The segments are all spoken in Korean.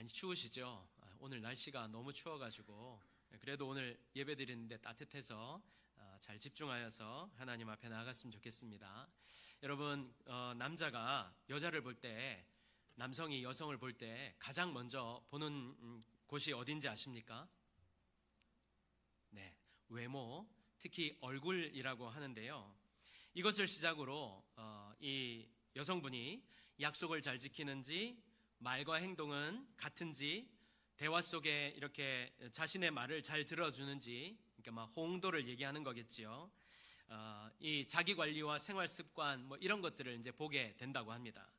많이 추우시죠? 오늘 날씨가 너무 추워가지고 그래도 오늘 예배 드리는데 따뜻해서 잘 집중하여서 하나님 앞에 나아갔으면 좋겠습니다. 여러분, 남자가 여자를 볼 때, 남성이 여성을 볼 때 가장 먼저 보는 곳이 어딘지 아십니까? 네, 외모, 특히 얼굴이라고 하는데요. 이것을 시작으로 이 여성분이 약속을 잘 지키는지, 말과 행동은 같은지, 대화 속에 이렇게 자신의 말을 잘 들어주는지, 그러니까 막 호응도를 얘기하는 거겠지요. 이 자기 관리와 생활 습관 뭐 이런 것들을 이제 보게 된다고 합니다.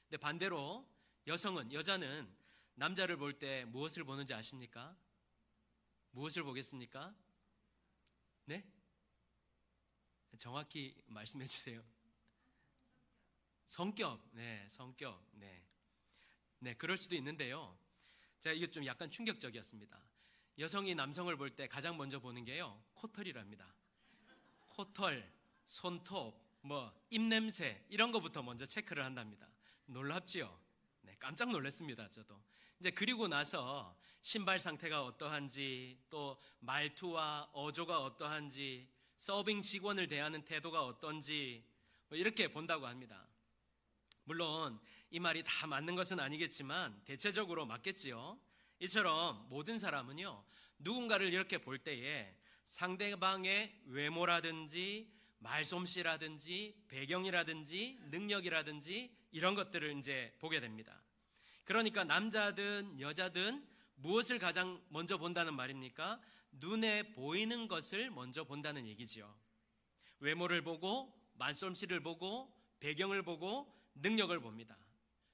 근데 반대로 여자는 남자를 볼 때 무엇을 보는지 아십니까? 무엇을 보겠습니까? 네? 정확히 말씀해 주세요. 성격. 네, 성격. 네, 그럴 수도 있는데요. 제가 이게 좀 약간 충격적이었습니다. 여성이 남성을 볼 때 가장 먼저 보는 게요, 코털이랍니다. 코털, 손톱, 입냄새 이런 거부터 먼저 체크를 한답니다. 놀랍지요? 네, 깜짝 놀랐습니다. 저도. 이제 그리고 나서 신발 상태가 어떠한지, 또 말투와 어조가 어떠한지, 서빙 직원을 대하는 태도가 어떤지 이렇게 본다고 합니다. 물론 이 말이 다 맞는 것은 아니겠지만 대체적으로 맞겠지요. 이처럼 모든 사람은요, 누군가를 이렇게 볼 때에 상대방의 외모라든지 말솜씨라든지 배경이라든지 능력이라든지 이런 것들을 이제 보게 됩니다. 그러니까 남자든 여자든 무엇을 가장 먼저 본다는 말입니까? 눈에 보이는 것을 먼저 본다는 얘기지요. 외모를 보고 말솜씨를 보고 배경을 보고 능력을 봅니다.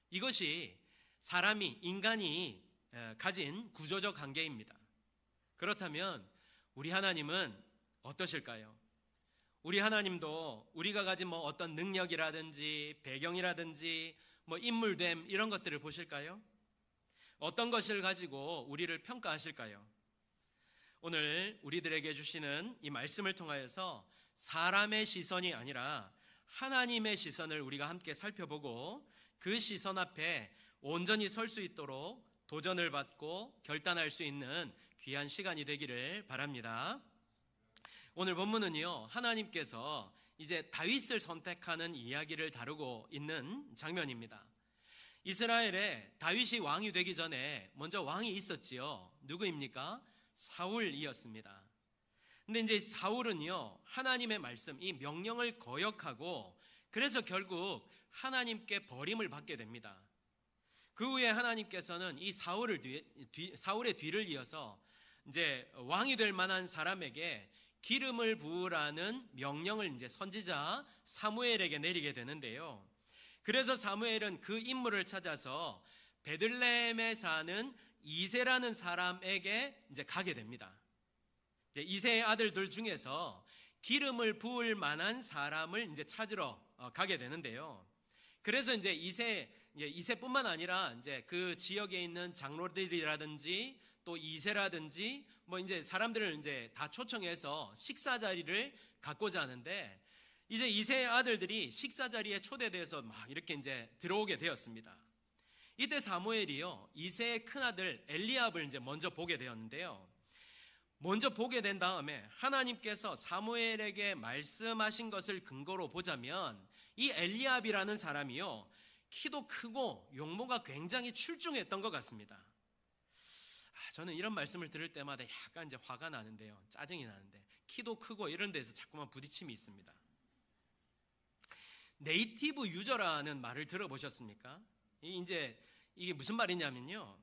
이것이 인간이 가진 구조적 한계입니다. 그렇다면 우리 하나님은 어떠실까요? 우리 하나님도 우리가 가진 어떤 능력이라든지 배경이라든지 인물됨 이런 것들을 보실까요? 어떤 것을 가지고 우리를 평가하실까요? 오늘 우리들에게 주시는 이 말씀을 통하여서 사람의 시선이 아니라 하나님의 시선을 우리가 함께 살펴보고 그 시선 앞에 온전히 설 수 있도록 도전을 받고 결단할 수 있는 귀한 시간이 되기를 바랍니다. 오늘 본문은요, 하나님께서 이제 다윗을 선택하는 이야기를 다루고 있는 장면입니다. 이스라엘에 다윗이 왕이 되기 전에 먼저 왕이 있었지요. 누구입니까? 사울이었습니다. 근데 이제 사울은요, 하나님의 말씀, 이 명령을 거역하고 그래서 결국 하나님께 버림을 받게 됩니다. 그 후에 하나님께서는 이 사울의 뒤를 이어서 이제 왕이 될 만한 사람에게 기름을 부으라는 명령을 이제 선지자 사무엘에게 내리게 되는데요. 그래서 사무엘은 그 인물을 찾아서 베들레헴에 사는 이새라는 사람에게 이제 가게 됩니다. 이새의 아들들 중에서 기름을 부을 만한 사람을 이제 찾으러 가게 되는데요. 그래서 이제 이새뿐만 아니라 이제 그 지역에 있는 장로들이라든지 또 이새라든지 이제 사람들을 이제 다 초청해서 식사 자리를 갖고자 하는데, 이제 이새의 아들들이 식사 자리에 초대돼서 막 이렇게 이제 들어오게 되었습니다. 이때 사무엘이요, 이새의 큰 아들 엘리압을 이제 먼저 보게 되었는데요. 먼저 보게 된 다음에 하나님께서 사무엘에게 말씀하신 것을 근거로 보자면 이 엘리압이라는 사람이요, 키도 크고 용모가 굉장히 출중했던 것 같습니다. 저는 이런 말씀을 들을 때마다 약간 이제 화가 나는데요, 짜증이 나는데, 키도 크고 이런 데서 자꾸만 부딪힘이 있습니다. 네이티브 유저라는 말을 들어보셨습니까? 이게 무슨 말이냐면요,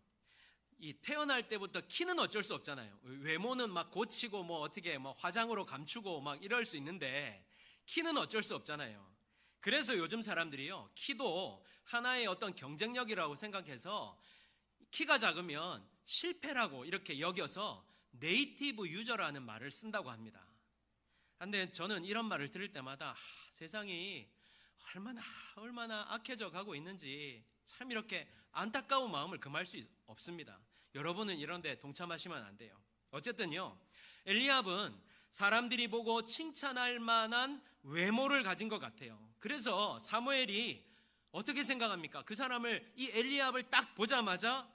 이 태어날 때부터 키는 어쩔 수 없잖아요. 외모는 막 고치고 어떻게 화장으로 감추고 막 이럴 수 있는데 키는 어쩔 수 없잖아요. 그래서 요즘 사람들이요, 키도 하나의 어떤 경쟁력이라고 생각해서 키가 작으면 실패라고 이렇게 여겨서 네이티브 유저라는 말을 쓴다고 합니다. 근데 저는 이런 말을 들을 때마다 세상이 얼마나 악해져 가고 있는지 참 이렇게 안타까운 마음을 금할 수 없습니다. 여러분은 이런 데 동참하시면 안 돼요. 어쨌든요, 엘리압은 사람들이 보고 칭찬할 만한 외모를 가진 것 같아요. 그래서 사무엘이 어떻게 생각합니까? 그 사람을, 이 엘리압을 딱 보자마자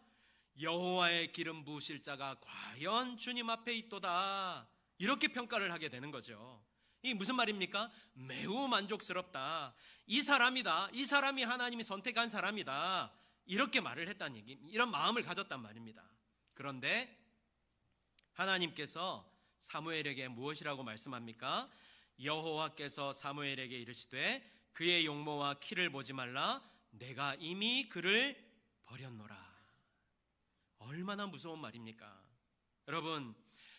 여호와의 기름 부으실 자가 과연 주님 앞에 있도다, 이렇게 평가를 하게 되는 거죠. 이 무슨 말입니까? 매우 만족스럽다, 이 사람이다, 이 사람이 하나님이 선택한 사람이다, 이렇게 말을 했다는 얘기, 이런 마음을 가졌단 말입니다. 그런데 하나님께서 사무엘에게 무엇이라고 말씀합니까? 여호와께서 사무엘에게 이르시되 그의 용모와 키를 보지 말라, 내가 이미 그를 버렸노라. 얼마나 무서운 말입니까? 여러분,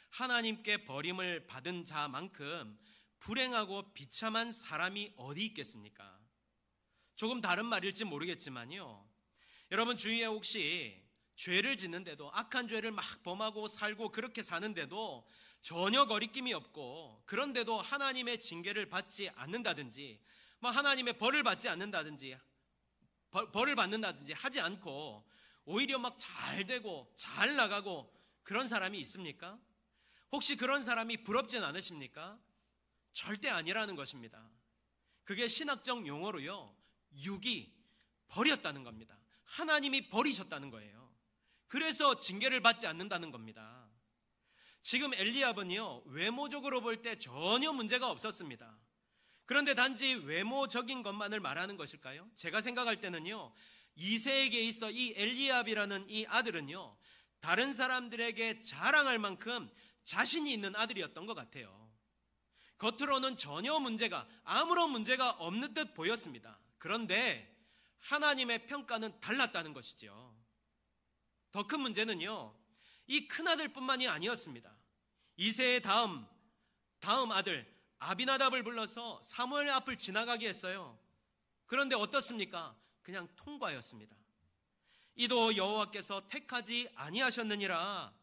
하나님께 버림을 받은 자만큼 불행하고 비참한 사람이 어디 있겠습니까? 조금 다른 말일지 모르겠지만요, 여러분 주위에 혹시 죄를 짓는데도, 악한 죄를 막 범하고 살고 그렇게 사는데도 전혀 거리낌이 없고, 그런데도 하나님의 징계를 받지 않는다든지, 하나님의 벌을 받지 않는다든지, 벌을 받는다든지 하지 않고 오히려 막 잘 되고 잘 나가고 그런 사람이 있습니까? 혹시 그런 사람이 부럽진 않으십니까? 절대 아니라는 것입니다. 그게 신학적 용어로요, 육이 버렸다는 겁니다. 하나님이 버리셨다는 거예요. 그래서 징계를 받지 않는다는 겁니다. 지금 엘리압은요, 외모적으로 볼 때 전혀 문제가 없었습니다. 그런데 단지 외모적인 것만을 말하는 것일까요? 제가 생각할 때는요, 이새에게 있어 이 엘리압이라는 이 아들은요, 다른 사람들에게 자랑할 만큼 자신이 있는 아들이었던 것 같아요. 겉으로는 전혀 문제가, 아무런 문제가 없는 듯 보였습니다. 그런데 하나님의 평가는 달랐다는 것이죠. 더 큰 문제는요, 이 큰아들뿐만이 아니었습니다. 이새의 다음 아들 아비나답을 불러서 사무엘 앞을 지나가게 했어요. 그런데 어떻습니까? 그냥 통과였습니다. 이도 여호와께서 택하지 아니하셨느니라.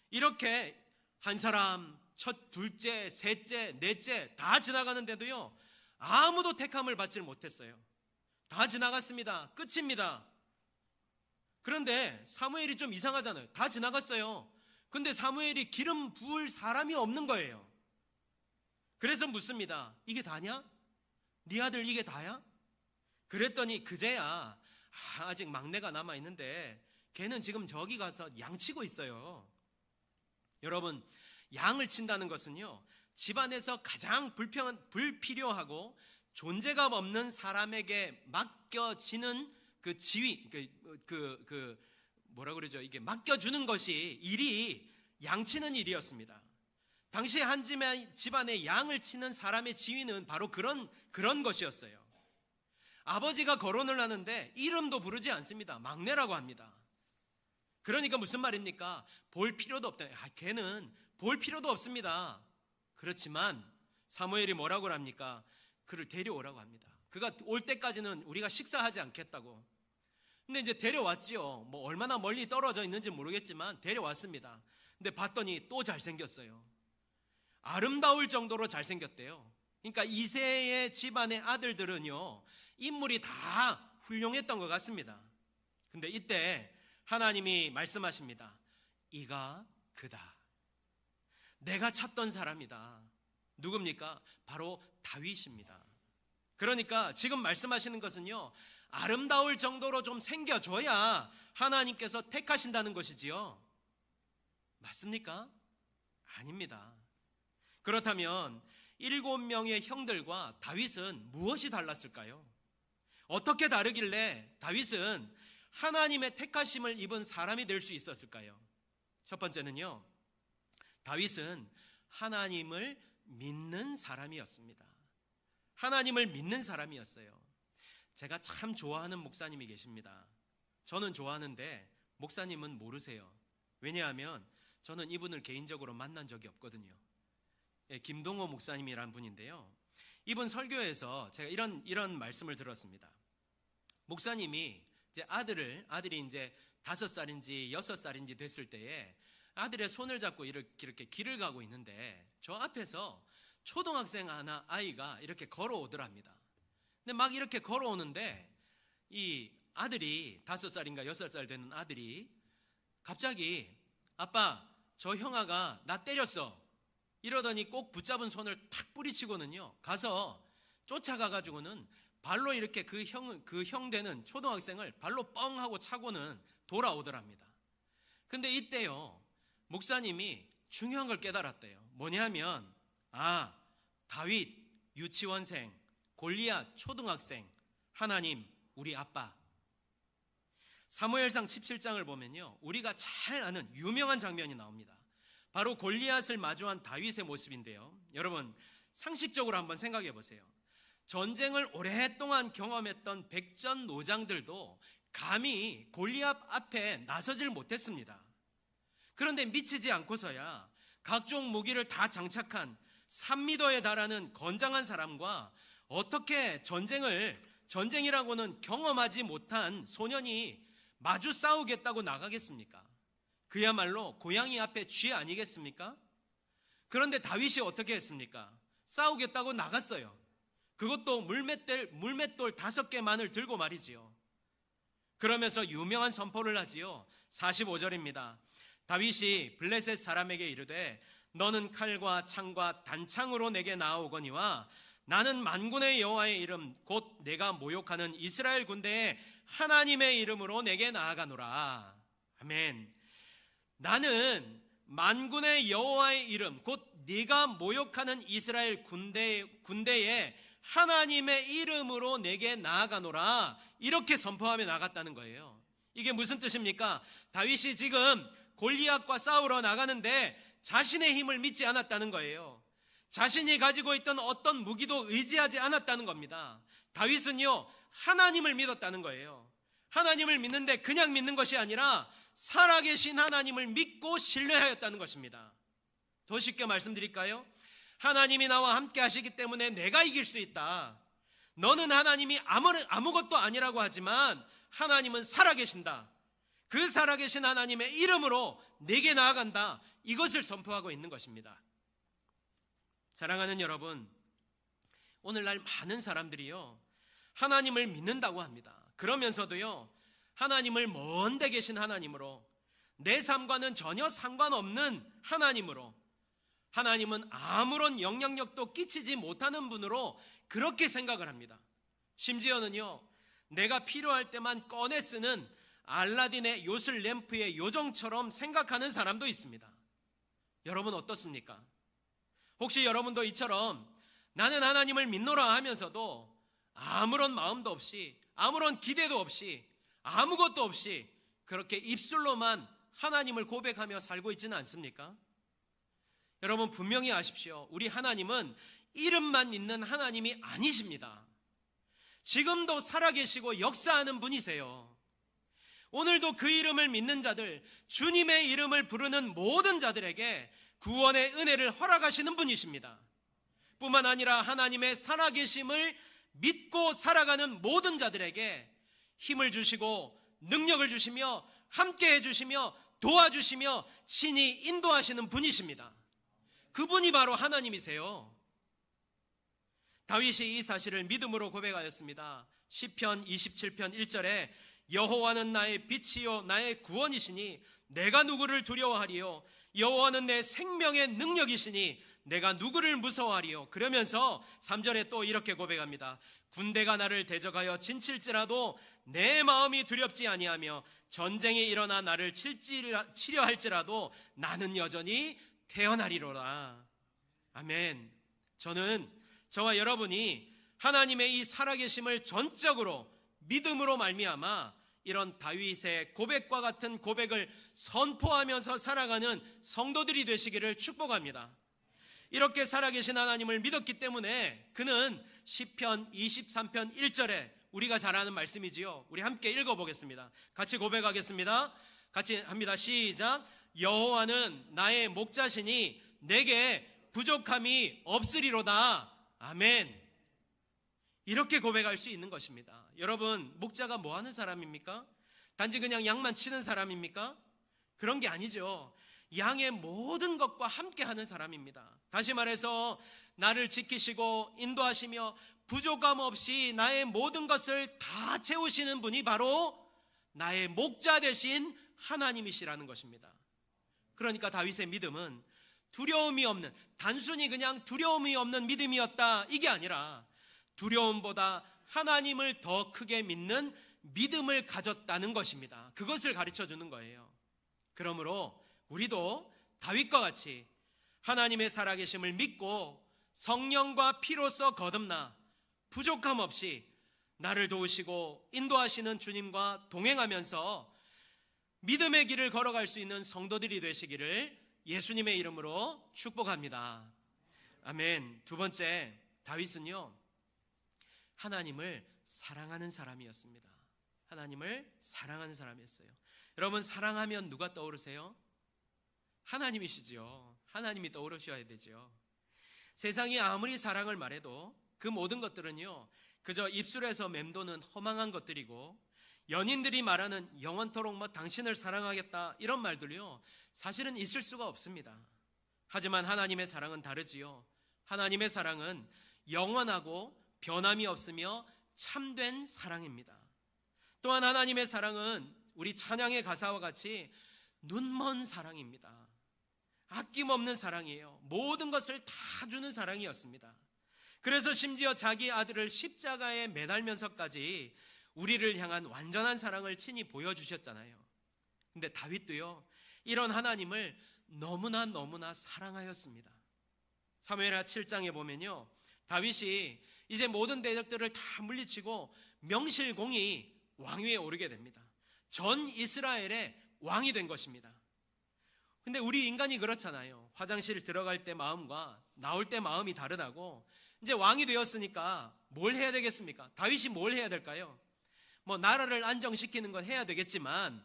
이렇게 한 사람, 첫, 둘째, 셋째, 넷째 다 지나가는데도요, 아무도 택함을 받지 못했어요. 다 지나갔습니다. 끝입니다. 그런데 사무엘이 좀 이상하잖아요. 다 지나갔어요. 근데 사무엘이 기름 부을 사람이 없는 거예요. 그래서 묻습니다. 이게 다냐? 네 아들 이게 다야? 그랬더니 그제야, 아직 막내가 남아있는데 걔는 지금 저기 가서 양 치고 있어요. 여러분, 양을 친다는 것은요, 집안에서 가장 불필요하고 존재감 없는 사람에게 맡겨지는 그 지위, 뭐라 그러죠? 이게 맡겨주는 것이, 일이 양치는 일이었습니다. 당시 한 집안에 양을 치는 사람의 지위는 바로 그런 것이었어요. 아버지가 거론을 하는데 이름도 부르지 않습니다. 막내라고 합니다. 그러니까 무슨 말입니까? 볼 필요도 없다. 걔는 볼 필요도 없습니다. 그렇지만 사무엘이 뭐라고 합니까? 그를 데려오라고 합니다. 그가 올 때까지는 우리가 식사하지 않겠다고. 근데 이제 데려왔죠. 뭐 얼마나 멀리 떨어져 있는지 모르겠지만 데려왔습니다. 근데 봤더니 또 잘생겼어요. 아름다울 정도로 잘생겼대요. 그러니까 이새의 집안의 아들들은요, 인물이 다 훌륭했던 것 같습니다. 근데 이때 하나님이 말씀하십니다. 이가 그다. 내가 찾던 사람이다. 누굽니까? 바로 다윗입니다. 그러니까 지금 말씀하시는 것은요, 아름다울 정도로 좀 생겨줘야 하나님께서 택하신다는 것이지요. 맞습니까? 아닙니다. 그렇다면 7명의 형들과 다윗은 무엇이 달랐을까요? 어떻게 다르길래 다윗은 하나님의 택하심을 입은 사람이 될 수 있었을까요? 첫 번째는요, 다윗은 하나님을 믿는 사람이었습니다. 하나님을 믿는 사람이었어요. 제가 참 좋아하는 목사님이 계십니다. 저는 좋아하는데 목사님은 모르세요. 왜냐하면 저는 이분을 개인적으로 만난 적이 없거든요. 김동호 목사님이란 분인데요, 이분 설교에서 제가 이런 말씀을 들었습니다. 목사님이 이제 아들이 이제 5살인지 6살인지 됐을 때에 아들의 손을 잡고 이렇게 길을 가고 있는데 저 앞에서 초등학생 아이가 이렇게 걸어오더랍니다. 근데 막 이렇게 걸어오는데 이 아들이 5살인가 6살 되는 아들이 갑자기 아빠, 저 형아가 나 때렸어. 이러더니 꼭 붙잡은 손을 탁 뿌리치고는요, 가서 쫓아가가지고는 발로 이렇게 그 형 되는 초등학생을 발로 뻥 하고 차고는 돌아오더랍니다. 근데 이때요, 목사님이 중요한 걸 깨달았대요. 뭐냐면, 다윗 유치원생, 골리앗 초등학생, 하나님 우리 아빠. 사무엘상 17장을 보면요, 우리가 잘 아는 유명한 장면이 나옵니다. 바로 골리앗을 마주한 다윗의 모습인데요, 여러분 상식적으로 한번 생각해 보세요. 전쟁을 오랫동안 경험했던 백전노장들도 감히 골리앗 앞에 나서질 못했습니다. 그런데 미치지 않고서야 각종 무기를 다 장착한 3m에 달하는 건장한 사람과 어떻게 전쟁이라고는 경험하지 못한 소년이 마주 싸우겠다고 나가겠습니까? 그야말로 고양이 앞에 쥐 아니겠습니까? 그런데 다윗이 어떻게 했습니까? 싸우겠다고 나갔어요. 그것도 물맷돌 5개만을 들고 말이지요. 그러면서 유명한 선포를 하지요. 45절입니다. 다윗이 블레셋 사람에게 이르되 너는 칼과 창과 단창으로 내게 나아오거니와 나는 만군의 여호와의 이름 곧 내가 모욕하는 이스라엘 군대의 하나님의 이름으로 내게 나아가노라. 아멘. 나는 만군의 여호와의 이름 곧 네가 모욕하는 이스라엘 군대의 하나님의 이름으로 내게 나아가노라. 이렇게 선포하며 나갔다는 거예요. 이게 무슨 뜻입니까? 다윗이 지금 골리앗과 싸우러 나가는데 자신의 힘을 믿지 않았다는 거예요. 자신이 가지고 있던 어떤 무기도 의지하지 않았다는 겁니다. 다윗은요, 하나님을 믿었다는 거예요. 하나님을 믿는데 그냥 믿는 것이 아니라 살아계신 하나님을 믿고 신뢰하였다는 것입니다. 더 쉽게 말씀드릴까요? 하나님이 나와 함께 하시기 때문에 내가 이길 수 있다. 너는 하나님이 아무것도 아니라고 하지만 하나님은 살아계신다. 그 살아계신 하나님의 이름으로 내게 나아간다. 이것을 선포하고 있는 것입니다. 사랑하는 여러분, 오늘날 많은 사람들이요, 하나님을 믿는다고 합니다. 그러면서도요, 하나님을 먼 데 계신 하나님으로, 내 삶과는 전혀 상관없는 하나님으로, 하나님은 아무런 영향력도 끼치지 못하는 분으로 그렇게 생각을 합니다. 심지어는요, 내가 필요할 때만 꺼내 쓰는 알라딘의 요술 램프의 요정처럼 생각하는 사람도 있습니다. 여러분 어떻습니까? 혹시 여러분도 이처럼 나는 하나님을 믿노라 하면서도 아무런 마음도 없이, 아무런 기대도 없이, 아무것도 없이 그렇게 입술로만 하나님을 고백하며 살고 있지는 않습니까? 여러분 분명히 아십시오. 우리 하나님은 이름만 있는 하나님이 아니십니다. 지금도 살아계시고 역사하는 분이세요. 오늘도 그 이름을 믿는 자들, 주님의 이름을 부르는 모든 자들에게 구원의 은혜를 허락하시는 분이십니다. 뿐만 아니라 하나님의 살아계심을 믿고 살아가는 모든 자들에게 힘을 주시고 능력을 주시며 함께해 주시며 도와주시며 친히 인도하시는 분이십니다. 그분이 바로 하나님이세요. 다윗이 이 사실을 믿음으로 고백하였습니다. 시편 27편 1절에 여호와는 나의 빛이요 나의 구원이시니 내가 누구를 두려워하리요. 여호와는 내 생명의 능력이시니 내가 누구를 무서워하리요. 그러면서 3절에 또 이렇게 고백합니다. 군대가 나를 대적하여 진칠지라도 내 마음이 두렵지 아니하며 전쟁이 일어나 나를 치려 할지라도 나는 여전히 태어나리로라. 아멘. 저와 여러분이 하나님의 이 살아계심을 전적으로 믿음으로 말미암아 이런 다윗의 고백과 같은 고백을 선포하면서 살아가는 성도들이 되시기를 축복합니다. 이렇게 살아계신 하나님을 믿었기 때문에 그는 시편 23편 1절에 우리가 잘 아는 말씀이지요. 우리 함께 읽어보겠습니다. 같이 고백하겠습니다. 같이 합니다. 시작. 여호와는 나의 목자시니 내게 부족함이 없으리로다. 아멘. 이렇게 고백할 수 있는 것입니다. 여러분, 목자가 뭐 하는 사람입니까? 단지 그냥 양만 치는 사람입니까? 그런 게 아니죠. 양의 모든 것과 함께 하는 사람입니다. 다시 말해서 나를 지키시고 인도하시며 부족함 없이 나의 모든 것을 다 채우시는 분이 바로 나의 목자 되신 하나님이시라는 것입니다. 그러니까 다윗의 믿음은 두려움이 없는, 단순히 그냥 두려움이 없는 믿음이었다, 이게 아니라 두려움보다 하나님을 더 크게 믿는 믿음을 가졌다는 것입니다. 그것을 가르쳐 주는 거예요. 그러므로 우리도 다윗과 같이 하나님의 살아계심을 믿고 성령과 피로써 거듭나 부족함 없이 나를 도우시고 인도하시는 주님과 동행하면서 믿음의 길을 걸어갈 수 있는 성도들이 되시기를 예수님의 이름으로 축복합니다. 아멘. 두 번째, 다윗은요, 하나님을 사랑하는 사람이었습니다. 하나님을 사랑하는 사람이었어요. 여러분, 사랑하면 누가 떠오르세요? 하나님이시죠. 하나님이 떠오르셔야 되죠. 세상이 아무리 사랑을 말해도 그 모든 것들은요, 그저 입술에서 맴도는 허망한 것들이고, 연인들이 말하는 영원토록 당신을 사랑하겠다 이런 말들요, 사실은 있을 수가 없습니다. 하지만 하나님의 사랑은 다르지요. 하나님의 사랑은 영원하고 변함이 없으며 참된 사랑입니다. 또한 하나님의 사랑은 우리 찬양의 가사와 같이 눈먼 사랑입니다. 아낌없는 사랑이에요. 모든 것을 다 주는 사랑이었습니다. 그래서 심지어 자기 아들을 십자가에 매달면서까지 우리를 향한 완전한 사랑을 친히 보여주셨잖아요. 근데 다윗도요, 이런 하나님을 너무나 사랑하였습니다. 사무엘하 7장에 보면요, 다윗이 이제 모든 대적들을 다 물리치고 명실공히 왕위에 오르게 됩니다. 전 이스라엘의 왕이 된 것입니다. 근데 우리 인간이 그렇잖아요. 화장실 들어갈 때 마음과 나올 때 마음이 다르다고. 이제 왕이 되었으니까 뭘 해야 되겠습니까? 다윗이 뭘 해야 될까요? 나라를 안정시키는 건 해야 되겠지만,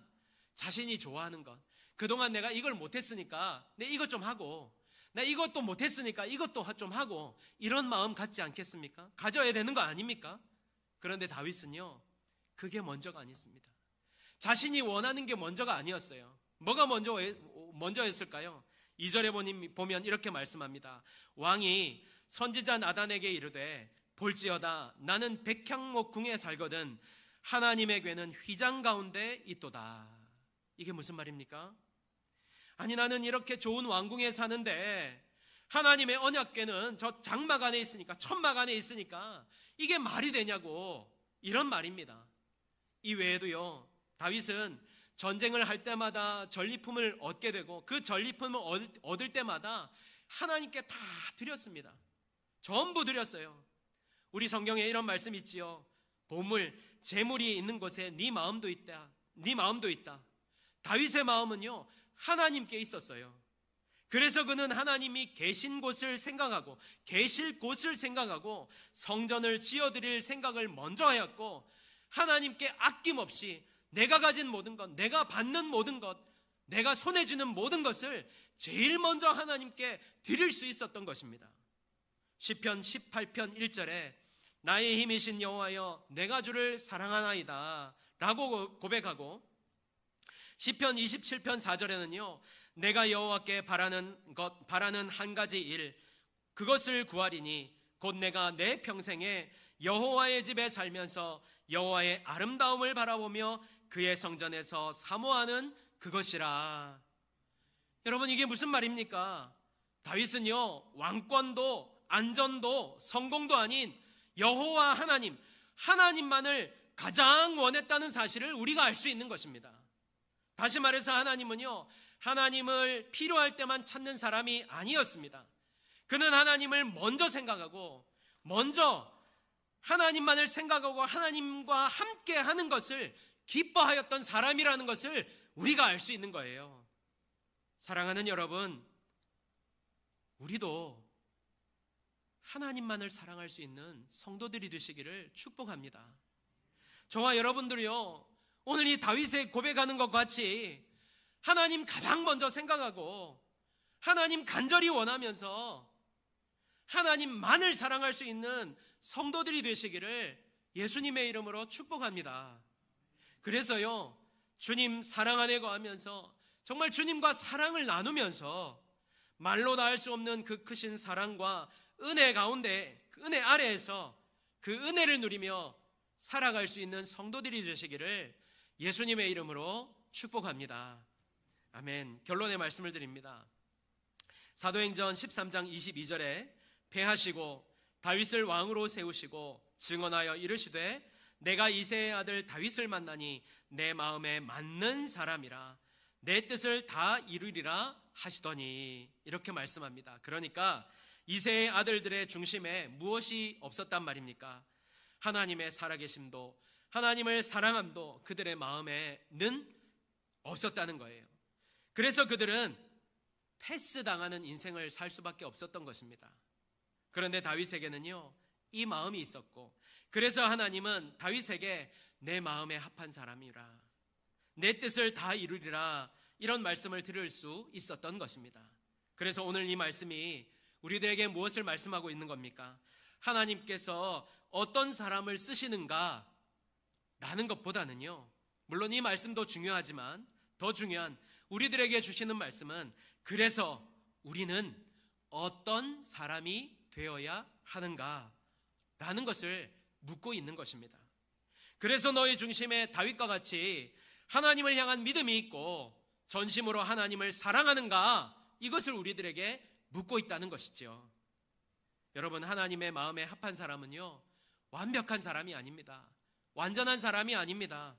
자신이 좋아하는 것, 그동안 내가 이걸 못했으니까 내 이것 좀 하고, 나 이것도 못했으니까 이것도 좀 하고, 이런 마음 갖지 않겠습니까? 가져야 되는 거 아닙니까? 그런데 다윗은요, 그게 먼저가 아니었습니다. 자신이 원하는 게 먼저가 아니었어요. 뭐가 먼저였을까요? 2절에 보면 이렇게 말씀합니다. 왕이 선지자 나단에게 이르되, 볼지어다 나는 백향목 궁에 살거든 하나님의 궤는 휘장 가운데 있도다. 이게 무슨 말입니까? 아니, 나는 이렇게 좋은 왕궁에 사는데 하나님의 언약궤는 저 장막 안에 있으니까, 천막 안에 있으니까 이게 말이 되냐고, 이런 말입니다. 이 외에도요, 다윗은 전쟁을 할 때마다 전리품을 얻게 되고, 그 전리품을 얻을 때마다 하나님께 다 드렸습니다. 전부 드렸어요. 우리 성경에 이런 말씀 있지요. 보물, 재물이 있는 곳에 네 마음도 있다. 네 마음도 있다. 다윗의 마음은요, 하나님께 있었어요. 그래서 그는 하나님이 계신 곳을 생각하고, 계실 곳을 생각하고, 성전을 지어드릴 생각을 먼저 하였고, 하나님께 아낌없이 내가 가진 모든 것, 내가 받는 모든 것, 내가 손에 쥐는 모든 것을 제일 먼저 하나님께 드릴 수 있었던 것입니다. 시편 18편 1절에 나의 힘이신 여호와여 내가 주를 사랑하나이다 라고 고백하고, 시편 27편 4절에는요, 내가 여호와께 바라는 한 가지 일, 그것을 구하리니 곧 내가 내 평생에 여호와의 집에 살면서 여호와의 아름다움을 바라보며 그의 성전에서 사모하는 그것이라. 여러분, 이게 무슨 말입니까? 다윗은요, 왕권도 안전도 성공도 아닌 여호와 하나님만을 가장 원했다는 사실을 우리가 알 수 있는 것입니다. 다시 말해서 하나님은요, 하나님을 필요할 때만 찾는 사람이 아니었습니다. 그는 하나님을 먼저 생각하고, 먼저 하나님만을 생각하고 하나님과 함께 하는 것을 기뻐하였던 사람이라는 것을 우리가 알 수 있는 거예요. 사랑하는 여러분, 우리도 하나님만을 사랑할 수 있는 성도들이 되시기를 축복합니다. 저와 여러분들이요, 오늘 이 다윗의 고백하는 것 같이 하나님 가장 먼저 생각하고 하나님 간절히 원하면서 하나님만을 사랑할 수 있는 성도들이 되시기를 예수님의 이름으로 축복합니다. 그래서요, 주님 사랑 안에 거하면서 정말 주님과 사랑을 나누면서 말로 다 할 수 없는 그 크신 사랑과 은혜 가운데, 그 은혜 아래에서 그 은혜를 누리며 살아갈 수 있는 성도들이 되시기를 예수님의 이름으로 축복합니다. 아멘. 결론의 말씀을 드립니다. 사도행전 13장 22절에 패하시고 다윗을 왕으로 세우시고 증언하여 이르시되 내가 이새의 아들 다윗을 만나니 내 마음에 맞는 사람이라. 내 뜻을 다 이루리라 하시더니 이렇게 말씀합니다. 그러니까 이새의 아들들의 중심에 무엇이 없었단 말입니까? 하나님의 살아계심도 하나님을 사랑함도 그들의 마음에는 없었다는 거예요. 그래서 그들은 패스당하는 인생을 살 수밖에 없었던 것입니다. 그런데 다윗에게는요, 이 마음이 있었고, 그래서 하나님은 다윗에게 내 마음에 합한 사람이라, 내 뜻을 다 이루리라, 이런 말씀을 들을 수 있었던 것입니다. 그래서 오늘 이 말씀이 우리들에게 무엇을 말씀하고 있는 겁니까? 하나님께서 어떤 사람을 쓰시는가 라는 것보다는요, 물론 이 말씀도 중요하지만 더 중요한 우리들에게 주시는 말씀은 그래서 우리는 어떤 사람이 되어야 하는가 라는 것을 묻고 있는 것입니다. 그래서 너희 중심에 다윗과 같이 하나님을 향한 믿음이 있고 전심으로 하나님을 사랑하는가, 이것을 우리들에게 묻고 있다는 것이죠. 여러분, 하나님의 마음에 합한 사람은요, 완벽한 사람이 아닙니다. 완전한 사람이 아닙니다.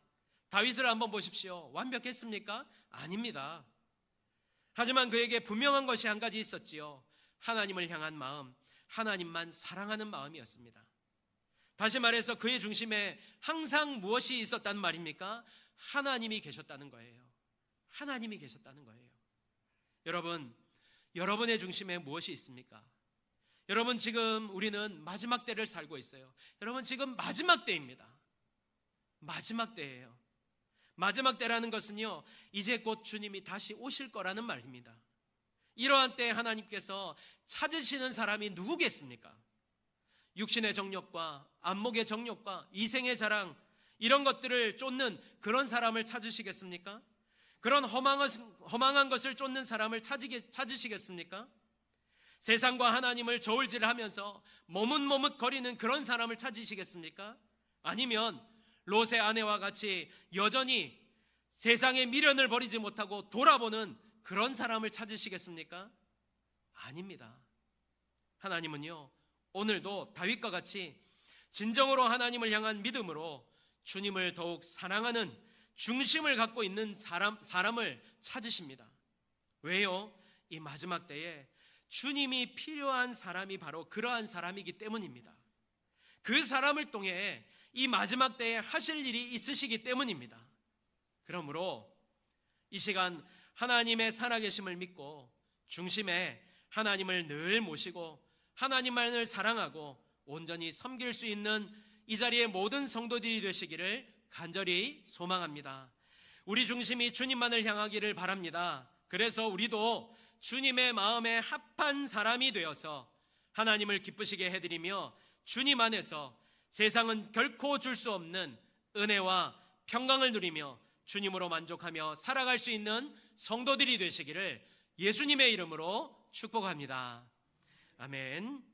다윗을 한번 보십시오. 완벽했습니까? 아닙니다. 하지만 그에게 분명한 것이 한 가지 있었지요. 하나님을 향한 마음, 하나님만 사랑하는 마음이었습니다. 다시 말해서 그의 중심에 항상 무엇이 있었단 말입니까? 하나님이 계셨다는 거예요. 하나님이 계셨다는 거예요. 여러분, 여러분의 중심에 무엇이 있습니까? 여러분, 지금 우리는 마지막 때를 살고 있어요. 여러분, 지금 마지막 때입니다. 마지막 때예요. 마지막 때라는 것은요, 이제 곧 주님이 다시 오실 거라는 말입니다. 이러한 때에 하나님께서 찾으시는 사람이 누구겠습니까? 육신의 정욕과 안목의 정욕과 이생의 자랑, 이런 것들을 쫓는 그런 사람을 찾으시겠습니까? 그런 허망한 것을 쫓는 사람을 찾으시겠습니까? 세상과 하나님을 저울질하면서 머뭇머뭇거리는 그런 사람을 찾으시겠습니까? 아니면 롯의 아내와 같이 여전히 세상의 미련을 버리지 못하고 돌아보는 그런 사람을 찾으시겠습니까? 아닙니다. 하나님은요, 오늘도 다윗과 같이 진정으로 하나님을 향한 믿음으로 주님을 더욱 사랑하는 중심을 갖고 있는 사람을 찾으십니다. 왜요? 이 마지막 때에 주님이 필요한 사람이 바로 그러한 사람이기 때문입니다. 그 사람을 통해 이 마지막 때에 하실 일이 있으시기 때문입니다. 그러므로 이 시간 하나님의 살아계심을 믿고 중심에 하나님을 늘 모시고 하나님만을 사랑하고 온전히 섬길 수 있는 이 자리의 모든 성도들이 되시기를 간절히 소망합니다. 우리 중심이 주님만을 향하기를 바랍니다. 그래서 우리도 주님의 마음에 합한 사람이 되어서 하나님을 기쁘시게 해드리며 주님 안에서 세상은 결코 줄 수 없는 은혜와 평강을 누리며 주님으로 만족하며 살아갈 수 있는 성도들이 되시기를 예수님의 이름으로 축복합니다. 아멘.